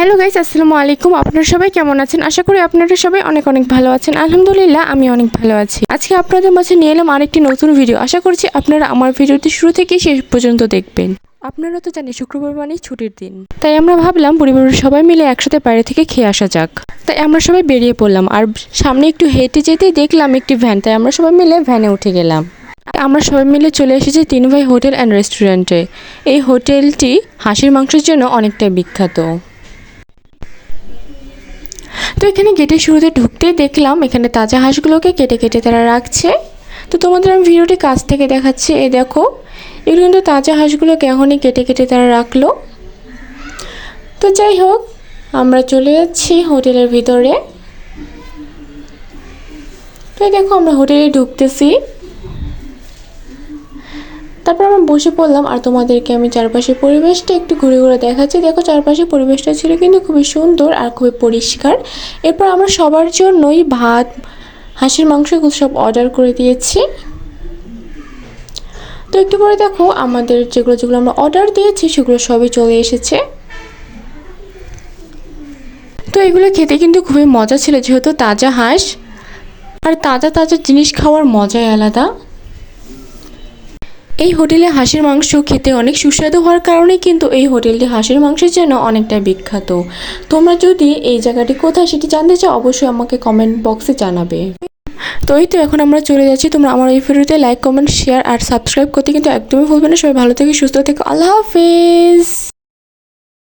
Hello guys, আসসালামু আলাইকুম। আপনারা সবাই কেমন আছেন? আশা করি আপনারা সবাই অনেক অনেক ভালো আছেন। আলহামদুলিল্লাহ, আমি অনেক ভালো আছি। আজকে আপনাদের মাঝে নিয়ে এলাম আরেকটি নতুন ভিডিও। আশা করছি আপনারা আমার ভিডিওটি শুরু থেকে শেষ পর্যন্ত দেখবেন। আপনারা তো জানেন শুক্রবার মানেই ছুটির দিন, তাই আমরা ভাবলাম পরিবারের সবাই মিলে একসাথে বাইরে থেকে খেয়ে আসা যাক। তাই আমরা সবাই বেরিয়ে পড়লাম, আর সামনে একটু হেঁটে যেতেই দেখলাম একটি ভ্যান, তাই আমরা সবাই মিলে ভ্যানে উঠে গেলাম। আমরা সবাই মিলে চলে এসেছি তিন ভাই হোটেল অ্যান্ড রেস্টুরেন্টে। এই হোটেলটি হাঁসের মাংসের জন্য অনেকটাই বিখ্যাত। তো এখানে গেটের শুরুতে ঢুকতেই দেখলাম এখানে তাজা হাঁসগুলোকে কেটে কেটে তারা রাখছে। তো তোমাদের আমি ভিডিওটি কাছ থেকে দেখাচ্ছি। এই দেখো, এগুলো কিন্তু তাজা হাঁসগুলোকে এখনই কেটে কেটে তারা রাখলো। তো যাই হোক, আমরা চলে যাচ্ছি হোটেলের ভিতরে। তো এই দেখো, আমরা হোটেলে ঢুকতেছি। তারপর আমরা বসে পড়লাম, আর তোমাদেরকে আমি চারপাশের পরিবেশটা একটু ঘুরে ঘুরে দেখাচ্ছি। দেখো, চারপাশের পরিবেশটা ছিল কিন্তু খুবই সুন্দর আর খুবই পরিষ্কার। এরপর আমরা সবার জন্যই ভাত, হাঁসের মাংস এগুলো সব অর্ডার করে দিয়েছি। তো একটু পরে দেখো, আমাদের যেগুলো আমরা অর্ডার দিয়েছি সেগুলো সবই চলে এসেছে। তো এগুলো খেতে কিন্তু খুবই মজা ছিল, যেহেতু তাজা হাঁস, আর তাজা তাজা জিনিস খাওয়ার মজাই আলাদা। এই হোটেলে হাঁসের মাংস খেতে অনেক সুস্বাদু হওয়ার কারণে কিন্তু এই হোটেলটি হাঁসের মাংসের জন্য অনেকটা বিখ্যাত। তোমরা যদি এই জায়গাটি কোথায় সেটি জানতে চাও, অবশ্যই আমাকে কমেন্ট বক্সে জানাবে। তো এই তো এখন আমরা চলে যাচ্ছি। তোমরা আমার এই ভিডিওতে লাইক, কমেন্ট, শেয়ার আর সাবস্ক্রাইব করতে কিন্তু একদমই ভুলবে না। সবাই ভালো থেকে সুস্থ থেকে, আল্লাহ হাফেজ।